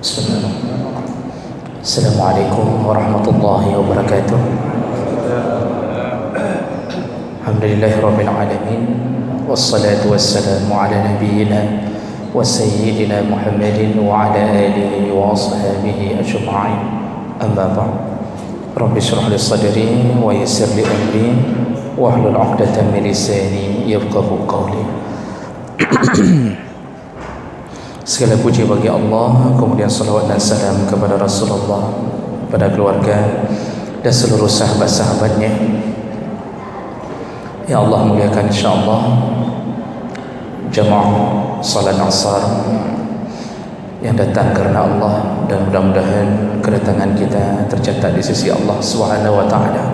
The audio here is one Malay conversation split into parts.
Bismillahirrahmanirrahim. Assalamualaikum warahmatullahi wabarakatuh. Alhamdulillahirabbil alamin wassalatu wassalamu ala nabiyyina wa sayyidina Muhammadin wa ala alihi wa ashabihi ajma'in. Amma ba'd. Rabbi shrah li sadri wa yassir li amri wahlul 'uqdatam min lisani yafqahu qawli. Segala puji bagi Allah, kemudian salawat dan salam kepada Rasulullah, kepada keluarga dan seluruh sahabat-sahabatnya. Ya Allah muliakan insyaAllah jamaah salat asar yang datang karena Allah, dan mudah-mudahan kedatangan kita tercatat di sisi Allah Subhanahu wa taala.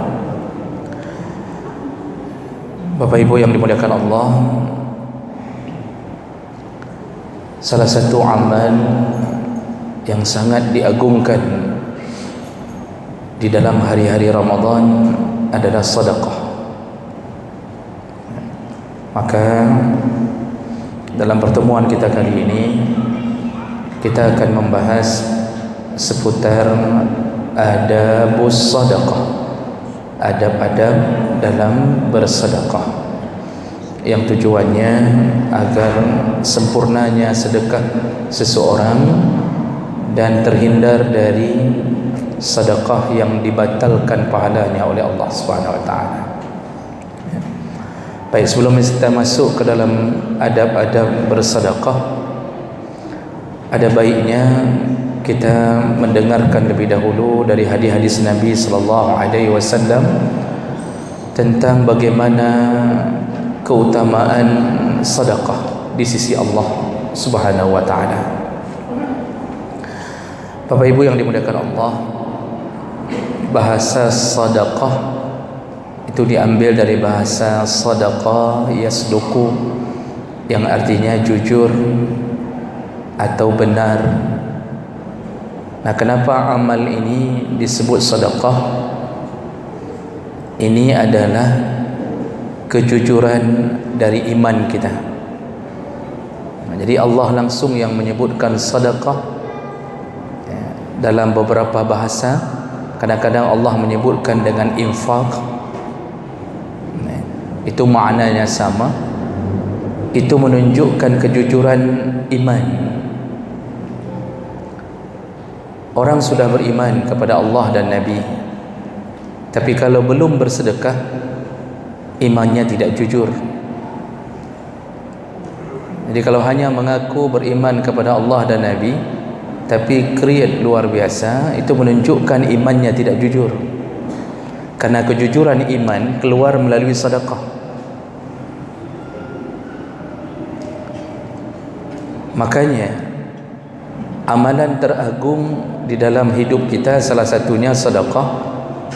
Bapak Ibu yang dimuliakan Allah, salah satu amal yang sangat diagungkan di dalam hari-hari Ramadan adalah sedekah. Maka dalam pertemuan kita kali ini kita akan membahas seputar adabus sedekah, adab-adab dalam bersedekah, yang tujuannya agar sempurnanya sedekah seseorang dan terhindar dari sedekah yang dibatalkan pahalanya oleh Allah Subhanahu wa taala. Baik, sebelum kita masuk ke dalam adab-adab bersedekah, ada baiknya kita mendengarkan lebih dahulu dari hadis-hadis Nabi sallallahu alaihi wasallam tentang bagaimana keutamaan sedekah di sisi Allah Subhanahu wa taala. Bapak Ibu yang dimuliakan Allah, bahasa sedekah itu diambil dari bahasa sadaqa yasduqu, yang artinya jujur atau benar. Nah, kenapa amal ini disebut sedekah? Ini adalah kejujuran dari iman kita. Jadi Allah langsung yang menyebutkan sedekah dalam beberapa bahasa. Kadang-kadang Allah menyebutkan dengan infak, itu maknanya sama. Itu menunjukkan kejujuran iman. Orang sudah beriman kepada Allah dan Nabi, tapi kalau belum bersedekah, imannya tidak jujur. Jadi kalau hanya mengaku beriman kepada Allah dan Nabi tapi kriat luar biasa, itu menunjukkan imannya tidak jujur. Karena kejujuran iman keluar melalui sedekah. Makanya amalan teragung di dalam hidup kita salah satunya sedekah,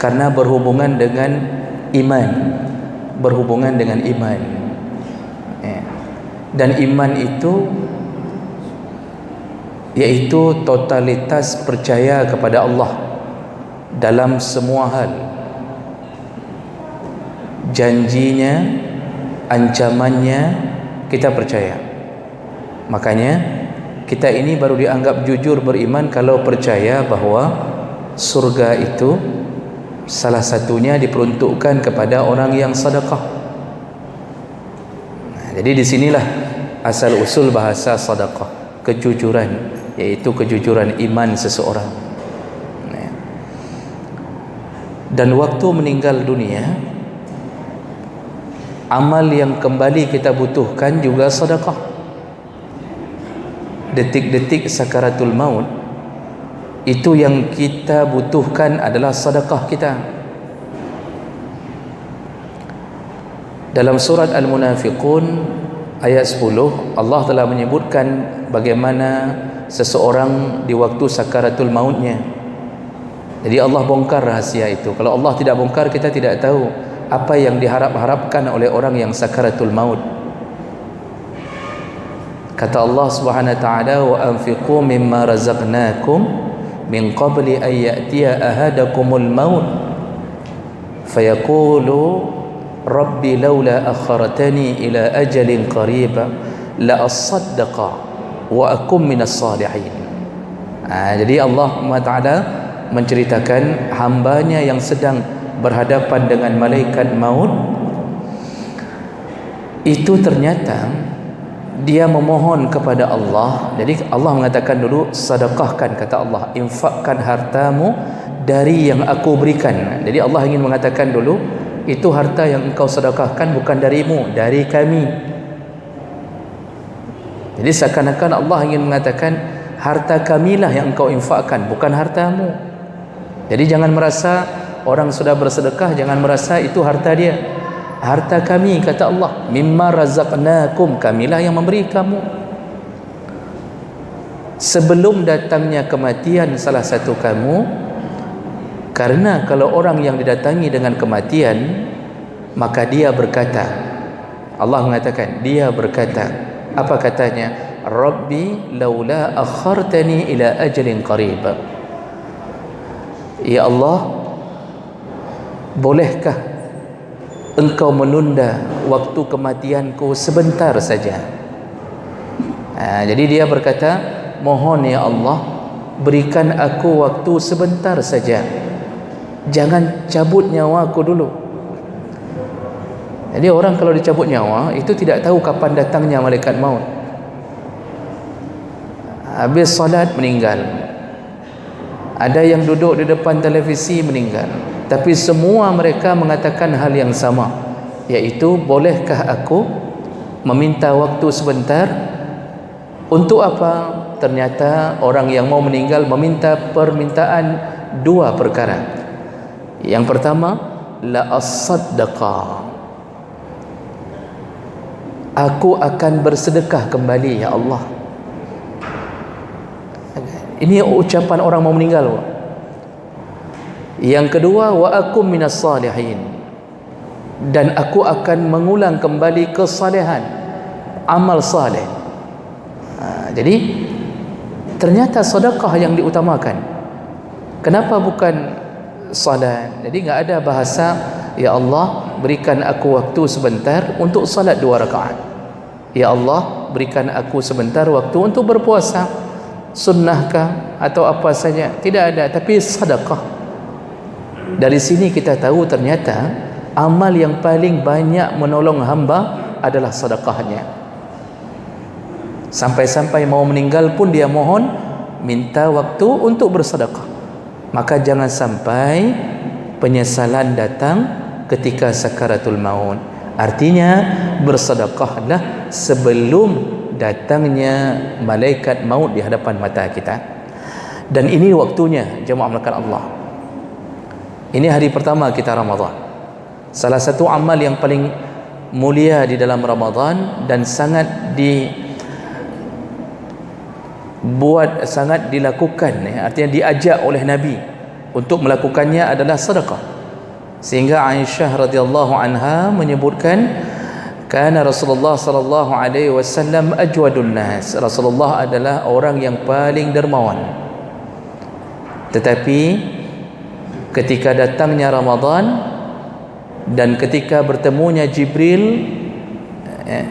karena berhubungan dengan iman. Berhubungan dengan iman, dan iman itu yaitu totalitas percaya kepada Allah dalam semua hal, janjinya, ancamannya kita percaya. Makanya kita ini baru dianggap jujur beriman kalau percaya bahwa surga itu salah satunya diperuntukkan kepada orang yang sedekah. Jadi disinilah asal usul bahasa sedekah, kejujuran, yaitu kejujuran iman seseorang. Dan waktu meninggal dunia, amal yang kembali kita butuhkan juga sedekah. Detik-detik sakaratul maut, itu yang kita butuhkan adalah sedekah kita. Dalam surat Al-Munafiqun ayat 10, Allah telah menyebutkan bagaimana seseorang di waktu sakaratul mautnya. Jadi Allah bongkar rahasia itu. Kalau Allah tidak bongkar, kita tidak tahu apa yang diharap-harapkan oleh orang yang sakaratul maut. Kata Allah Subhanahu wa taala, wa anfiqu mimma razaqnakum min qabli an ya'tiya ahadakumul maut fayaqulu rabbi laula akhartani ila ajalin qarib la asaddaqa wa akum minas salihin. Jadi Allah Taala menceritakan hambanya yang sedang berhadapan dengan malaikat maut itu, ternyata dia memohon kepada Allah. Jadi Allah mengatakan dulu, sedekahkan, kata Allah, infakkan hartamu dari yang aku berikan. Jadi Allah ingin mengatakan dulu, itu harta yang engkau sedekahkan bukan darimu, dari kami. Jadi seakan-akan Allah ingin mengatakan, harta kamilah yang engkau infakkan, bukan hartamu. Jadi jangan merasa orang sudah bersedekah, jangan merasa itu harta dia. Harta kami, kata Allah, mimma razaqnakum, kamilah yang memberi kamu. Sebelum datangnya kematian salah satu kamu, karena kalau orang yang didatangi dengan kematian, maka dia berkata, Allah mengatakan, dia berkata, apa katanya? Rabbi laula akhartani ila ajalin qarib. Ya Allah, bolehkah engkau menunda waktu kematianku sebentar saja? Jadi dia berkata, mohon ya Allah, berikan aku waktu sebentar saja, jangan cabut nyawaku dulu. Jadi orang kalau dicabut nyawa itu tidak tahu kapan datangnya malaikat maut. Habis salat meninggal, ada yang duduk di depan televisi meninggal. Tapi semua mereka mengatakan hal yang sama, yaitu bolehkah aku meminta waktu sebentar? Untuk apa? Ternyata orang yang mau meninggal meminta permintaan dua perkara. Yang pertama, la as-saddaqa, aku akan bersedekah kembali ya Allah. Ini ucapan orang mau meninggal. Yang kedua, wa akum minas salihin, dan aku akan mengulang kembali kesalehan, amal saleh. Jadi ternyata sedekah yang diutamakan. Kenapa bukan salat? Jadi enggak ada bahasa, ya Allah berikan aku waktu sebentar untuk salat 2 rakaat. Ya Allah berikan aku sebentar waktu untuk berpuasa, sunnahkah atau apa saja. Tidak ada, tapi sedekah. Dari sini kita tahu ternyata amal yang paling banyak menolong hamba adalah sedekahnya. Sampai-sampai mau meninggal pun dia mohon, minta waktu untuk bersedekah. Maka jangan sampai penyesalan datang ketika sakaratul maut. Artinya bersedekahlah sebelum datangnya malaikat maut di hadapan mata kita. Dan ini waktunya, jemaah melakukan Allah. Ini hari pertama kita Ramadan. Salah satu amal yang paling mulia di dalam Ramadan dan sangat dilakukan, artinya diajak oleh Nabi untuk melakukannya adalah sedekah. Sehingga Aisyah radhiyallahu anha menyebutkan, kana Rasulullah sallallahu alaihi wasallam ajwadun nas. Rasulullah adalah orang yang paling dermawan. Tetapi ketika datangnya Ramadan dan ketika bertemunya Jibril,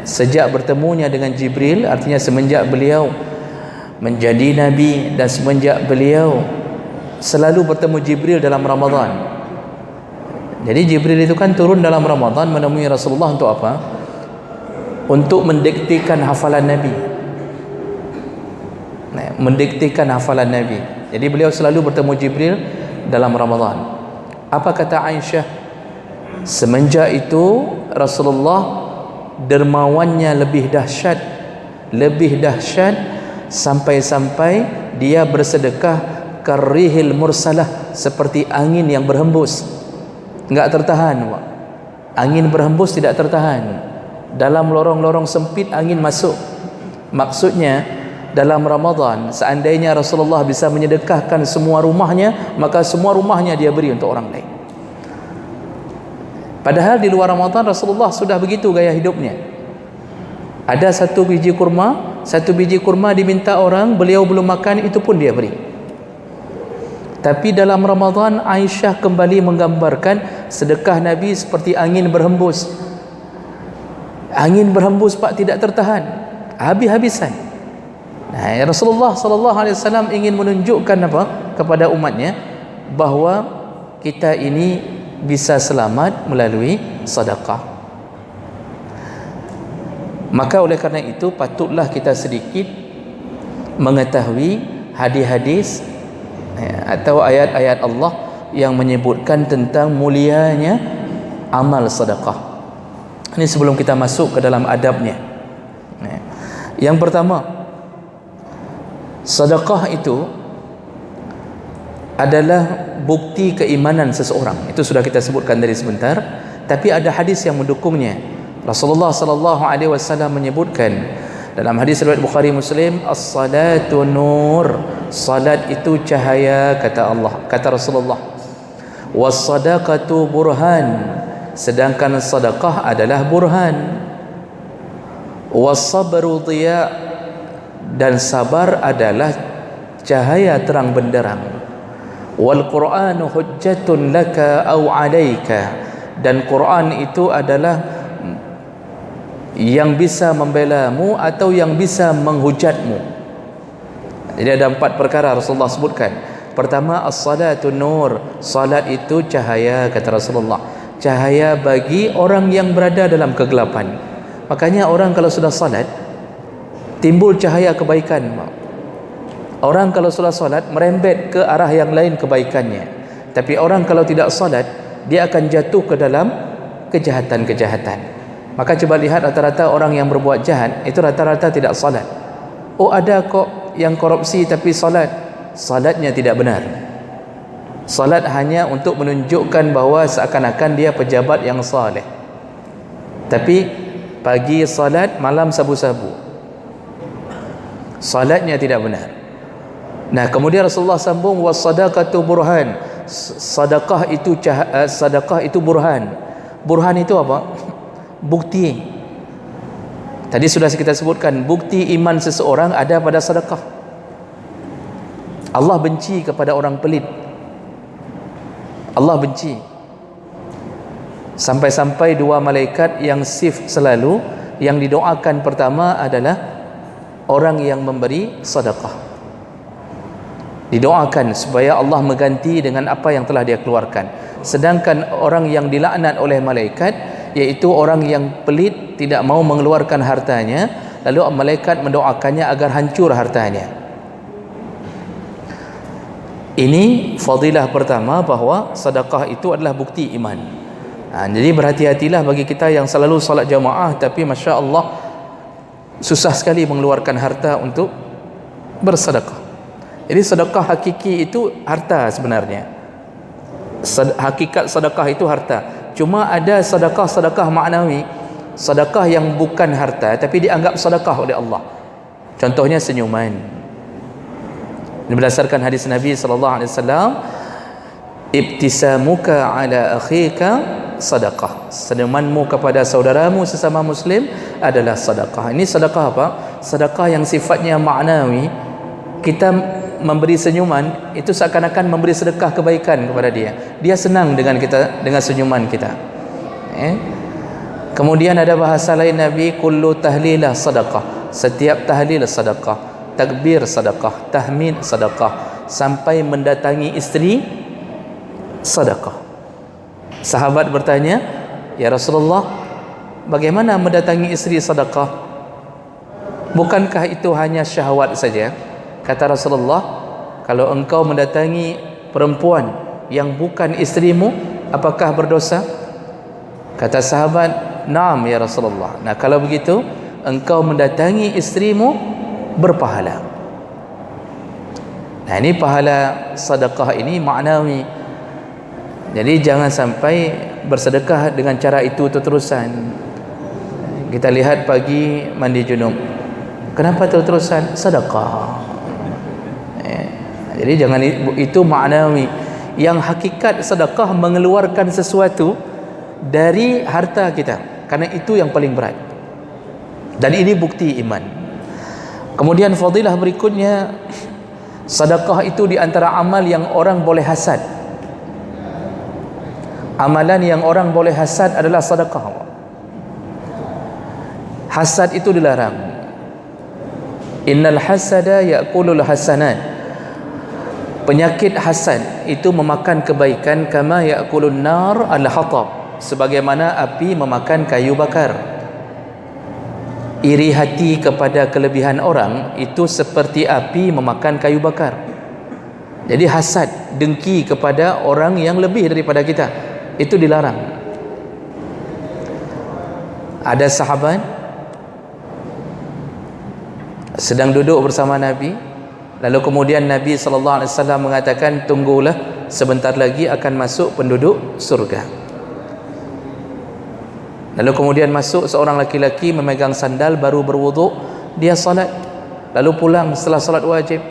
sejak bertemunya dengan Jibril, artinya semenjak beliau menjadi Nabi dan semenjak beliau selalu bertemu Jibril dalam Ramadan. Jadi Jibril itu kan turun dalam Ramadan menemui Rasulullah untuk apa? Untuk mendiktikan hafalan Nabi. Mendiktikan hafalan Nabi. Jadi beliau selalu bertemu Jibril dalam Ramadan. Apa kata Aisyah? Semenjak itu Rasulullah dermawannya lebih dahsyat sampai-sampai dia bersedekah karihil mursalah, seperti angin yang berhembus, enggak tertahan. Angin berhembus tidak tertahan. Dalam lorong-lorong sempit angin masuk. Maksudnya dalam Ramadan, seandainya Rasulullah bisa menyedekahkan semua rumahnya, maka semua rumahnya dia beri untuk orang lain. Padahal di luar Ramadan Rasulullah sudah begitu gaya hidupnya. Ada satu biji kurma diminta orang, beliau belum makan, itu pun dia beri. Tapi dalam Ramadan Aisyah kembali menggambarkan sedekah Nabi seperti angin berhembus. Angin berhembus Pak, tidak tertahan, habis-habisan. Nah, Rasulullah sallallahu alaihi wasallam ingin menunjukkan apa kepada umatnya, bahawa kita ini bisa selamat melalui sedekah. Maka oleh kerana itu patutlah kita sedikit mengetahui hadis-hadis atau ayat-ayat Allah yang menyebutkan tentang mulianya amal sedekah. Ini sebelum kita masuk ke dalam adabnya. Yang pertama, sedekah itu adalah bukti keimanan seseorang. Itu sudah kita sebutkan dari sebentar, tapi ada hadis yang mendukungnya. Rasulullah sallallahu alaihi wasallam menyebutkan dalam hadis riwayat Bukhari Muslim, as-salatu nur, salat itu cahaya, kata Allah, kata Rasulullah. Was-sadaqatu burhan, sedangkan sedekah adalah burhan. Was-sabru dhiya, dan sabar adalah cahaya terang benderang. Wal Qur'anu hujjatun laka aw 'alaika, dan Quran itu adalah yang bisa membelamu atau yang bisa menghujatmu. Jadi ada 4 perkara Rasulullah sebutkan. Pertama, as-salatu nur, salat itu cahaya, kata Rasulullah, cahaya bagi orang yang berada dalam kegelapan. Makanya orang kalau sudah salat timbul cahaya kebaikan. Orang kalau sudah salat merembet ke arah yang lain kebaikannya. Tapi orang kalau tidak salat, dia akan jatuh ke dalam kejahatan-kejahatan. Maka coba lihat rata-rata orang yang berbuat jahat itu rata-rata tidak salat. Oh, ada kok yang korupsi tapi salat. Salatnya tidak benar. Salat hanya untuk menunjukkan bahawa seakan-akan dia pejabat yang saleh. Tapi pagi salat, malam sabu-sabu. Salatnya tidak benar. Nah, kemudian Rasulullah sambung, was-sadaqatu burhan. Sedekah itu burhan. Burhan itu apa? Bukti. Tadi sudah kita sebutkan, bukti iman seseorang ada pada sedekah. Allah benci kepada orang pelit. Allah benci. Sampai-sampai 2 malaikat yang sif selalu, yang didoakan pertama adalah orang yang memberi sedekah. Didoakan supaya Allah mengganti dengan apa yang telah dia keluarkan. Sedangkan orang yang dilaknat oleh malaikat, yaitu orang yang pelit, tidak mau mengeluarkan hartanya, lalu malaikat mendoakannya agar hancur hartanya. Ini fadilah pertama, bahawa sedekah itu adalah bukti iman. Jadi berhati-hatilah bagi kita yang selalu salat jamaah tapi Masya Allah susah sekali mengeluarkan harta untuk bersedekah. Jadi sedekah hakiki itu harta sebenarnya. Hakikat sedekah itu harta. Cuma ada sedekah-sedekah maknawi, sedekah yang bukan harta tapi dianggap sedekah oleh Allah. Contohnya senyuman. Ini berdasarkan hadis Nabi sallallahu alaihi wasallam, ibtisamuka ala akhika sedekah. Senyumanmu kepada saudaramu sesama muslim adalah sedekah. Ini sedekah apa? Sedekah yang sifatnya maknawi. Kita memberi senyuman itu seakan-akan memberi sedekah kebaikan kepada dia. Dia senang dengan kita, dengan senyuman kita. Kemudian ada bahasa lain Nabi, kullu tahlilah sedekah. Setiap tahlil sedekah, takbir sedekah, tahmid sedekah, sampai mendatangi isteri sedekah. Sahabat bertanya, ya Rasulullah, bagaimana mendatangi isteri sedekah? Bukankah itu hanya syahwat saja? Kata Rasulullah, kalau engkau mendatangi perempuan yang bukan isterimu, apakah berdosa? Kata sahabat, "Naam ya Rasulullah." Nah, kalau begitu engkau mendatangi isterimu berpahala. Nah, ini pahala sedekah ini maknawi. Jadi jangan sampai bersedekah dengan cara itu terus-terusan. Kita lihat pagi mandi junub. Kenapa terus-terusan? Sedekah. Jadi jangan, itu maknawi. Yang hakikat sedekah mengeluarkan sesuatu dari harta kita, karena itu yang paling berat. Dan ini bukti iman. Kemudian fadilah berikutnya, sedekah itu di antara amal yang orang boleh hasad. Amalan yang orang boleh hasad adalah sedekah. Hasad itu dilarang. Innal hasada ya'kulul hasanat. Penyakit hasad itu memakan kebaikan, kama ya'kulun nar al-hatab, sebagaimana api memakan kayu bakar. Iri hati kepada kelebihan orang itu seperti api memakan kayu bakar. Jadi hasad, dengki kepada orang yang lebih daripada kita, itu dilarang. Ada sahabat sedang duduk bersama Nabi, lalu kemudian Nabi SAW mengatakan, tunggulah, sebentar lagi akan masuk penduduk surga. Lalu kemudian masuk seorang laki-laki memegang sandal, baru berwuduk, dia salat, lalu pulang setelah salat wajib.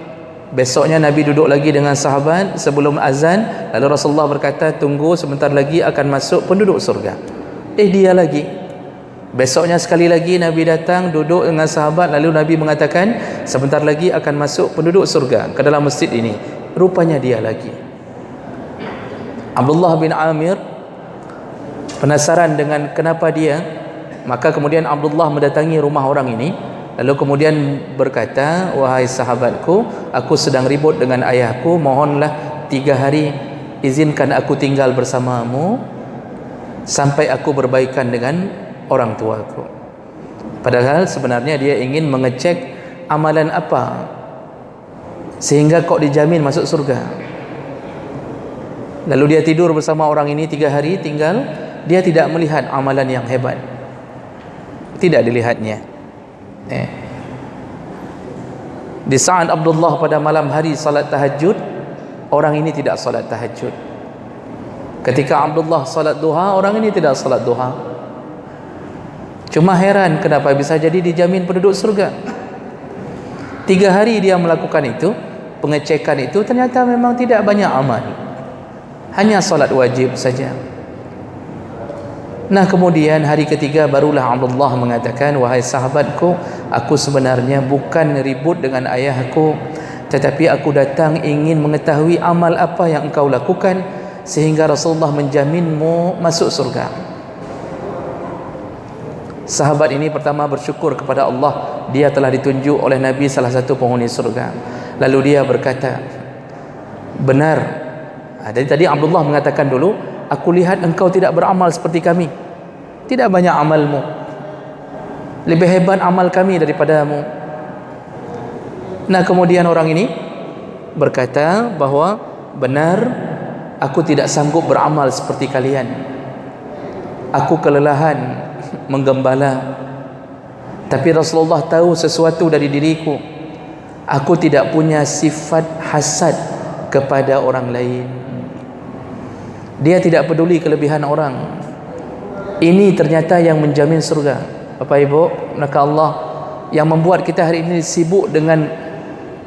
Besoknya Nabi duduk lagi dengan sahabat sebelum azan, lalu Rasulullah berkata, tunggu, sebentar lagi akan masuk penduduk surga. Dia lagi. Besoknya sekali lagi Nabi datang duduk dengan sahabat, lalu Nabi mengatakan, sebentar lagi akan masuk penduduk surga ke dalam masjid ini. Rupanya dia lagi. Abdullah bin Amir penasaran dengan kenapa dia, maka kemudian Abdullah mendatangi rumah orang ini, lalu kemudian berkata, wahai sahabatku, aku sedang ribut dengan ayahku, mohonlah 3 hari izinkan aku tinggal bersamamu sampai aku berbaikan dengan orang tuaku. Padahal sebenarnya dia ingin mengecek amalan apa sehingga kok dijamin masuk surga. Lalu dia tidur bersama orang ini 3 hari tinggal. Dia tidak melihat amalan yang hebat, tidak dilihatnya. Di saat Abdullah pada malam hari salat tahajud, orang ini tidak salat tahajud. Ketika Abdullah salat duha, orang ini tidak salat duha. Cuma heran kenapa bisa jadi dijamin penduduk surga. 3 hari dia melakukan itu, pengecekan itu, ternyata memang tidak banyak amal, hanya salat wajib saja. Nah kemudian hari ketiga barulah Abdullah mengatakan, wahai sahabatku, aku sebenarnya bukan ribut dengan ayahku, tetapi aku datang ingin mengetahui amal apa yang engkau lakukan sehingga Rasulullah menjaminmu masuk surga. Sahabat ini pertama bersyukur kepada Allah, dia telah ditunjuk oleh Nabi salah satu penghuni surga. Lalu dia berkata, benar. Jadi tadi Abdullah mengatakan dulu, aku lihat engkau tidak beramal seperti kami, tidak banyak amalmu, lebih hebat amal kami daripadamu. Nah kemudian orang ini berkata bahwa benar, aku tidak sanggup beramal seperti kalian, aku kelelahan menggembala, tapi Rasulullah tahu sesuatu dari diriku, aku tidak punya sifat hasad kepada orang lain. Dia tidak peduli kelebihan orang. Ini ternyata yang menjamin surga. Bapak Ibu, maka Allah yang membuat kita hari ini sibuk dengan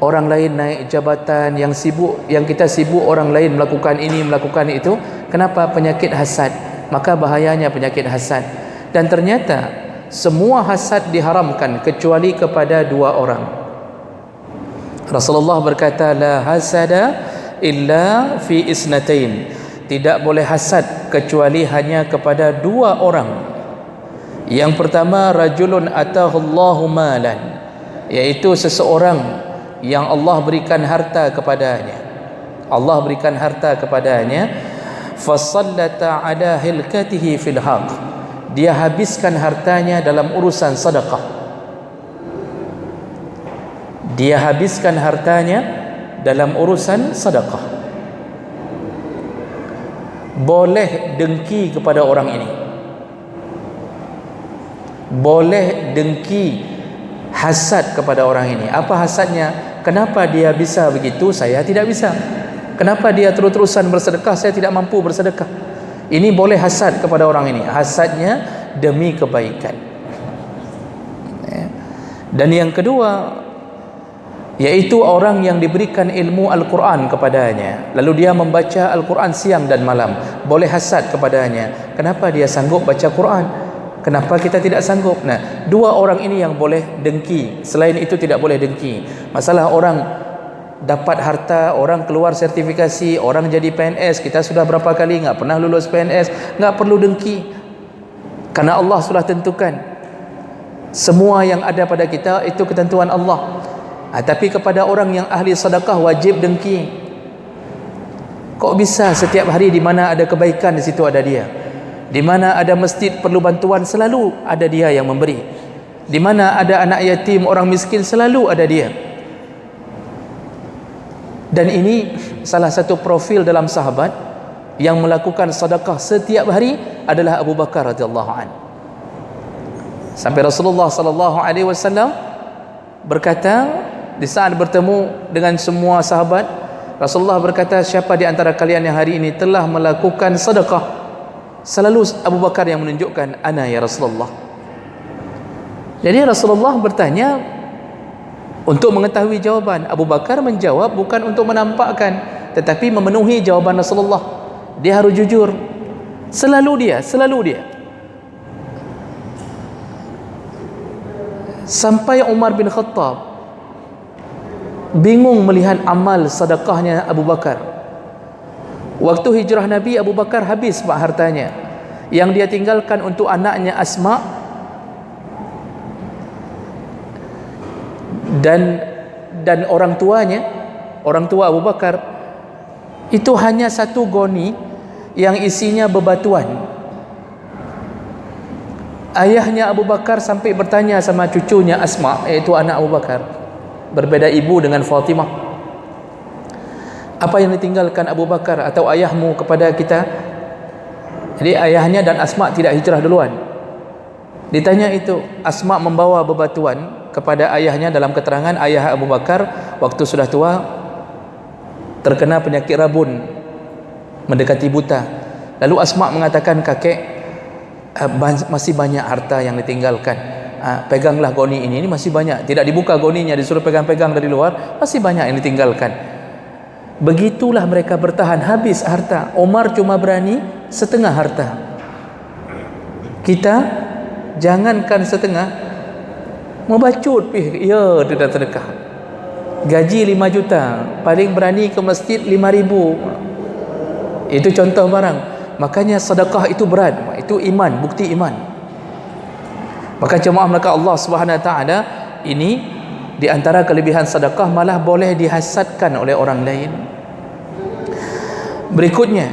orang lain naik jabatan, yang kita sibuk orang lain melakukan ini, melakukan itu. Kenapa? Penyakit hasad. Maka bahayanya penyakit hasad. Dan ternyata semua hasad diharamkan kecuali kepada 2 orang. Rasulullah berkata, la hasada illa fi isnatain. Tidak boleh hasad kecuali hanya kepada 2 orang. Yang pertama, rajulun atahullahu malan, yaitu seseorang yang Allah berikan harta kepadanya. Allah berikan harta kepadanya, fasallata ala hilkatihi fil haq. Dia habiskan hartanya dalam urusan sedekah. Dia habiskan hartanya dalam urusan sedekah. Boleh dengki kepada orang ini, boleh dengki, hasad kepada orang ini. Apa hasadnya? Kenapa dia bisa begitu, saya tidak bisa? Kenapa dia terus-terusan bersedekah, saya tidak mampu bersedekah? Ini boleh hasad kepada orang ini. Hasadnya demi kebaikan. Dan yang kedua, yaitu orang yang diberikan ilmu Al-Quran kepadanya, lalu dia membaca Al-Quran siang dan malam. Boleh hasad kepadanya, kenapa dia sanggup baca Quran, kenapa kita tidak sanggup? Nah, 2 orang ini yang boleh dengki. Selain itu tidak boleh dengki. Masalah orang dapat harta, orang keluar sertifikasi, orang jadi PNS, kita sudah berapa kali enggak pernah lulus PNS, enggak perlu dengki, karena Allah sudah tentukan semua yang ada pada kita itu ketentuan Allah. Tapi kepada orang yang ahli sedekah wajib dengki. Kok bisa setiap hari di mana ada kebaikan di situ ada dia, di mana ada masjid perlu bantuan selalu ada dia yang memberi, di mana ada anak yatim, orang miskin selalu ada dia. Dan ini salah satu profil dalam sahabat yang melakukan sedekah setiap hari adalah Abu Bakar radhiyallahu an. Sampai Rasulullah sallallahu alaihi wasallam berkata di saat bertemu dengan semua sahabat, Rasulullah berkata, siapa di antara kalian yang hari ini telah melakukan sedekah? Selalu Abu Bakar yang menunjukkan, ana ya Rasulullah. Jadi Rasulullah bertanya untuk mengetahui jawaban. Abu Bakar menjawab bukan untuk menampakkan, tetapi memenuhi jawaban Rasulullah. Dia harus jujur. Selalu dia. Sampai Umar bin Khattab bingung melihat amal sedekahnya Abu Bakar. Waktu hijrah Nabi, Abu Bakar habis hartanya yang dia tinggalkan untuk anaknya Asma dan orang tuanya. Orang tua Abu Bakar itu hanya satu goni yang isinya bebatuan. Ayahnya Abu Bakar sampai bertanya sama cucunya Asma, iaitu anak Abu Bakar, berbeda ibu dengan Fatimah, apa yang ditinggalkan Abu Bakar atau ayahmu kepada kita? Jadi ayahnya dan Asma tidak hijrah duluan. Ditanya itu, Asma membawa bebatuan kepada ayahnya. Dalam keterangan, ayah Abu Bakar waktu sudah tua terkena penyakit rabun, mendekati buta. Lalu Asma mengatakan, kakek, masih banyak harta yang ditinggalkan, peganglah goni ini masih banyak. Tidak dibuka goninya, disuruh pegang-pegang dari luar, masih banyak yang ditinggalkan. Begitulah mereka bertahan, habis harta. Umar cuma berani setengah harta. Kita jangankan setengah, mau bacut ya tidak sedekah. Gaji 5 juta, paling berani ke masjid 5.000. Itu contoh barang. Makanya sedekah itu berat, itu iman, bukti iman. Maka jemaah maka Allah Subhanahu wa taala, ini di antara kelebihan sedekah, malah boleh dihasadkan oleh orang lain. Berikutnya,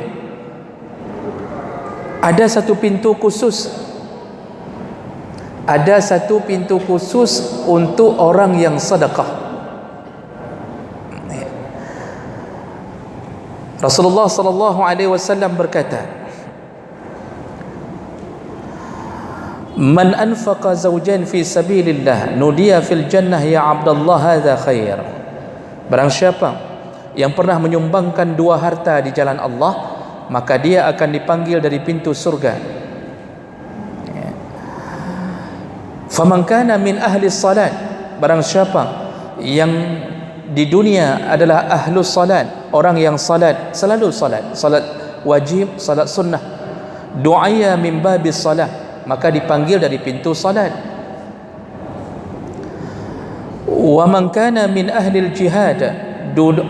ada satu pintu khusus. Ada satu pintu khusus untuk orang yang sedekah. Rasulullah sallallahu alaihi wasallam berkata, man anfaqa zawjan fi sabilillah nudiya fil jannah ya Abdullah hadza khair. Barang siapa yang pernah menyumbangkan 2 harta di jalan Allah, maka dia akan dipanggil dari pintu surga. Faman kana min ahli salat, barang siapa yang di dunia adalah ahlus salat, orang yang salat, selalu salat, salat wajib, salat sunnah, du'aya min babis salat, maka dipanggil dari pintu salat. Wa man kana min ahli jihad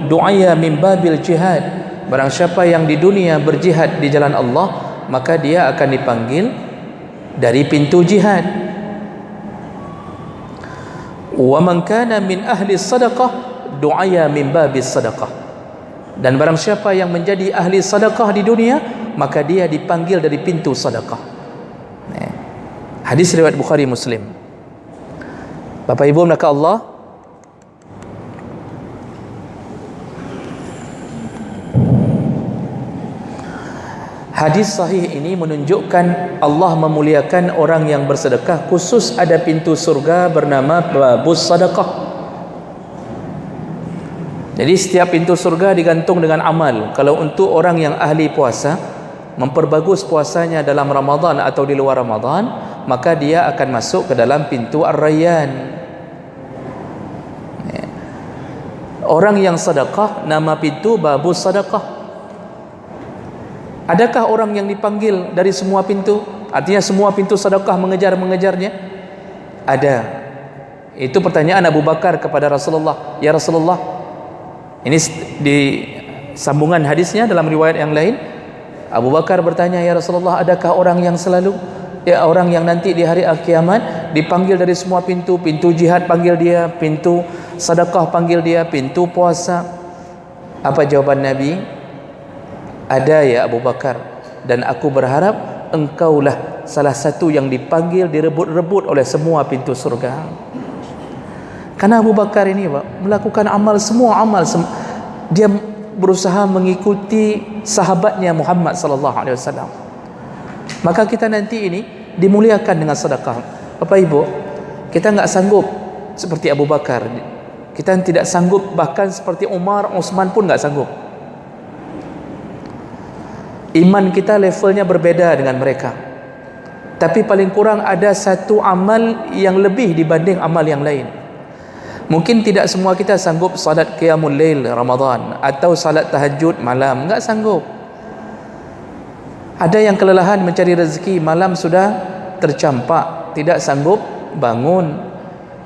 du'aya min babil jihad, barang siapa yang di dunia berjihad di jalan Allah, maka dia akan dipanggil dari pintu jihad. Wa man kana min ahli sadaqah du'aya min babis sadaqah, dan barang siapa yang menjadi ahli sedekah di dunia, maka dia dipanggil dari pintu sedekah. Hadis riwayat Bukhari Muslim. Bapak Ibu maka Allah, hadis sahih ini menunjukkan Allah memuliakan orang yang bersedekah. Khusus ada pintu surga bernama babus sedekah. Jadi setiap pintu surga digantung dengan amal. Kalau untuk orang yang ahli puasa, memperbagus puasanya dalam Ramadan atau di luar Ramadan, maka dia akan masuk ke dalam pintu Ar-Rayyan. Orang yang sedekah, nama pintu babus sedekah. Adakah orang yang dipanggil dari semua pintu? Artinya semua pintu sedekah mengejarnya? Ada. Itu pertanyaan Abu Bakar kepada Rasulullah. Ya Rasulullah, ini di sambungan hadisnya dalam riwayat yang lain, Abu Bakar bertanya, ya Rasulullah, adakah orang yang selalu, orang yang nanti di hari kiamat dipanggil dari semua pintu? Pintu jihad panggil dia, pintu sedekah panggil dia, pintu puasa. Apa jawaban Nabi? Ada ya Abu Bakar, dan aku berharap engkaulah salah satu yang dipanggil, direbut-rebut oleh semua pintu surga. Karena Abu Bakar ini melakukan amal, semua amal, dia berusaha mengikuti sahabatnya Muhammad sallallahu alaihi wasallam. Maka kita nanti ini dimuliakan dengan sedekah. Bapak Ibu, kita enggak sanggup seperti Abu Bakar. Kita tidak sanggup, bahkan seperti Umar, Utsman pun enggak sanggup. Iman kita levelnya berbeda dengan mereka. Tapi paling kurang ada satu amal yang lebih dibanding amal yang lain. Mungkin tidak semua kita sanggup salat qiyamul lail Ramadan atau salat tahajud malam, enggak sanggup. Ada yang kelelahan mencari rezeki, malam sudah tercampak, tidak sanggup bangun.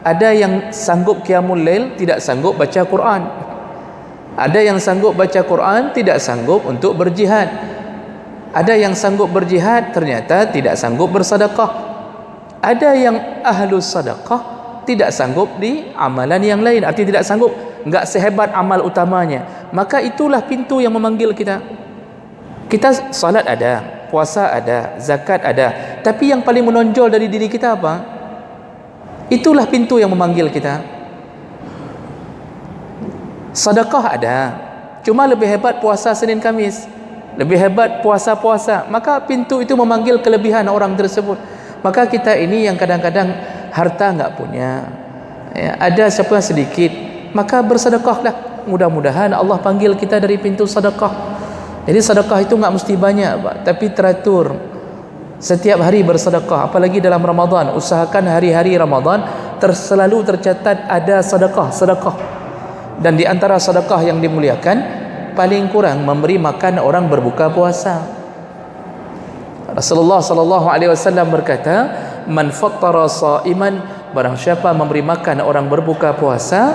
Ada yang sanggup qiyamul lail, tidak sanggup baca Quran. Ada yang sanggup baca Quran, tidak sanggup untuk berjihad. Ada yang sanggup berjihad, ternyata tidak sanggup bersedekah. Ada yang ahlus sedekah, tidak sanggup di amalan yang lain, artinya tidak sanggup, enggak sehebat amal utamanya. Maka itulah pintu yang memanggil kita. Kita salat ada, puasa ada, zakat ada, tapi yang paling menonjol dari diri kita apa? Itulah pintu yang memanggil kita. Sedekah ada, cuma lebih hebat puasa Senin Kamis, lebih hebat puasa-puasa, maka pintu itu memanggil kelebihan orang tersebut. Maka kita ini yang kadang-kadang harta enggak punya, ya, ada siapa sedikit, maka bersedekahlah. Mudah-mudahan Allah panggil kita dari pintu sedekah. Jadi sedekah itu enggak mesti banyak, Pak, tapi teratur. Setiap hari bersedekah, apalagi dalam Ramadan. Usahakan hari-hari Ramadan selalu tercatat ada sedekah. Dan di antara sedekah yang dimuliakan, paling kurang memberi makan orang berbuka puasa. Rasulullah sallallahu alaihi wasallam berkata, "Man fattara sha'iman," barang siapa memberi makan orang berbuka puasa,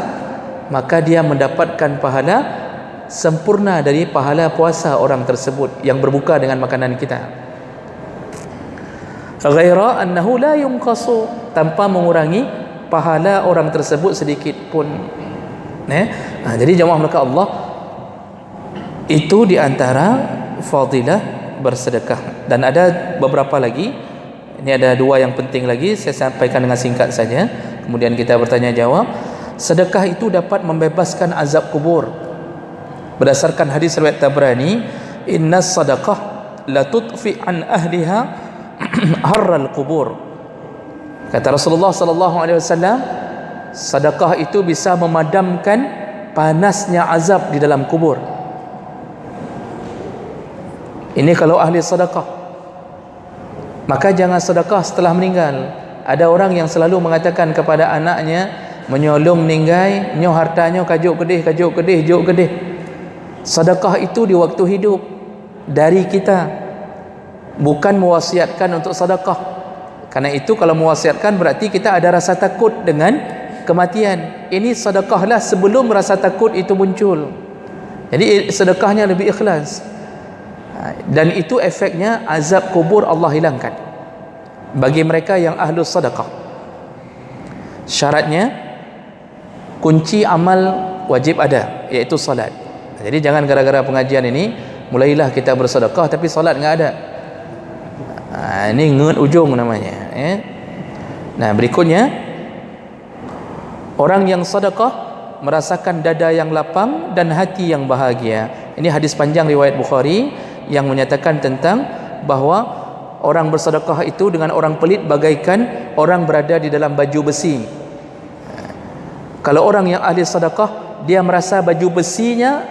maka dia mendapatkan pahala sempurna dari pahala puasa orang tersebut yang berbuka dengan makanan kita. Ghaira annahu la yunqasu, tanpa mengurangi pahala orang tersebut sedikit pun. Jadi jemaah maka Allah, itu di antara fadilah bersedekah. Dan ada beberapa lagi. Ini ada dua yang penting lagi, saya sampaikan dengan singkat saja, kemudian kita bertanya jawab. Sedekah itu dapat membebaskan azab kubur. Berdasarkan hadis riwayat Tabrani, innas sadaqah la tudfi an ahliha harral kubur. Kata Rasulullah sallallahu alaihi wasallam, sedekah itu bisa memadamkan panasnya azab di dalam kubur. Ini kalau ahli sedekah. Maka jangan sedekah setelah meninggal. Ada orang yang selalu mengatakan kepada anaknya, menyolong ninggai, nyoh hartanya kajuk kedih. Sedekah itu di waktu hidup dari kita, bukan mewasiatkan untuk sedekah. Karena itu kalau mewasiatkan berarti kita ada rasa takut dengan kematian. Ini sedekahlah sebelum rasa takut itu muncul. Jadi sedekahnya lebih ikhlas. Dan itu efeknya azab kubur Allah hilangkan bagi mereka yang ahlus sedekah. Syaratnya kunci amal wajib ada, iaitu salat. Jadi jangan gara-gara pengajian ini mulailah kita bersedekah tapi salat enggak ada. Ini ngut ujung namanya, ya. Nah, berikutnya, orang yang sedekah merasakan dada yang lapang dan hati yang bahagia. Ini hadis panjang riwayat Bukhari yang menyatakan tentang bahawa orang bersedekah itu dengan orang pelit bagaikan orang berada di dalam baju besi. Kalau orang yang ahli sedekah, dia merasa baju besinya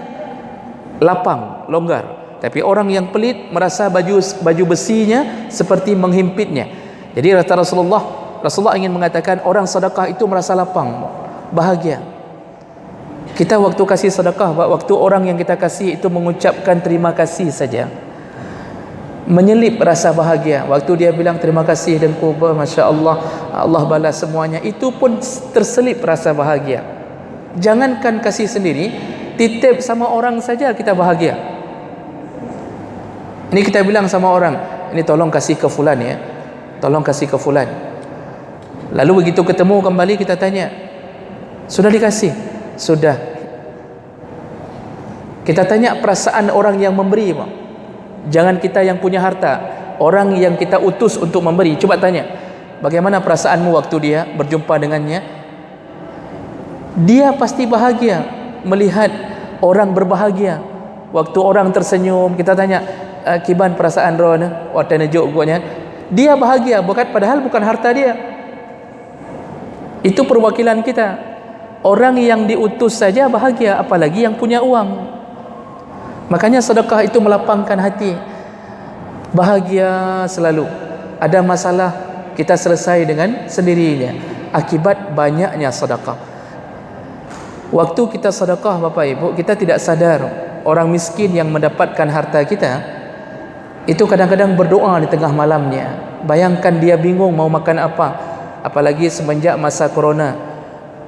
lapang, longgar. Tapi orang yang pelit merasa baju besinya seperti menghimpitnya. Jadi kata Rasulullah ingin mengatakan orang sedekah itu merasa lapang, bahagia. Kita waktu kasih sedekah, waktu orang yang kita kasih itu mengucapkan terima kasih saja, menyelip rasa bahagia. Waktu dia bilang terima kasih dan kubah, Masya Allah, Allah balas semuanya, itu pun terselip rasa bahagia. Jangankan kasih sendiri, titip sama orang saja kita bahagia. Ini kita bilang sama orang, ini tolong kasih ke fulan ya, tolong kasih ke fulan. Lalu begitu ketemu kembali kita tanya, Sudah dikasih, sudah. Kita tanya perasaan orang yang memberi, Pak. Jangan kita yang punya harta, orang yang kita utus untuk memberi. Coba tanya, bagaimana perasaanmu waktu dia berjumpa dengannya? Dia pasti bahagia melihat orang berbahagia. Waktu orang tersenyum, kita tanya, kiban perasaan Ron, waktu nejuk gua. Dia bahagia, padahal bukan harta dia. Itu perwakilan kita. Orang yang diutus saja bahagia, apalagi yang punya uang. Makanya sedekah itu melapangkan hati, bahagia selalu. Ada masalah, kita selesai dengan sendirinya akibat banyaknya sedekah. Waktu kita sedekah, Bapak Ibu, kita tidak sadar orang miskin yang mendapatkan harta kita itu kadang-kadang berdoa di tengah malamnya. Bayangkan dia bingung mau makan apa, apalagi semenjak masa corona.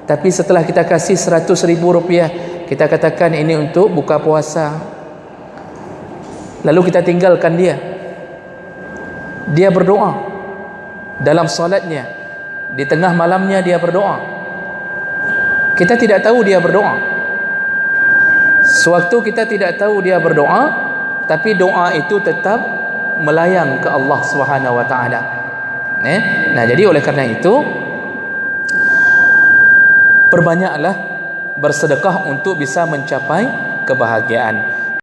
Tapi setelah kita kasih 100.000 rupiah, kita katakan ini untuk buka puasa, lalu kita tinggalkan dia. Dia berdoa dalam solatnya, di tengah malamnya dia berdoa. Kita tidak tahu dia berdoa. Sewaktu kita tidak tahu dia berdoa, tapi doa itu tetap melayang ke Allah Subhanahu wa taala. Nah, jadi oleh karena itu perbanyaklah bersedekah untuk bisa mencapai kebahagiaan.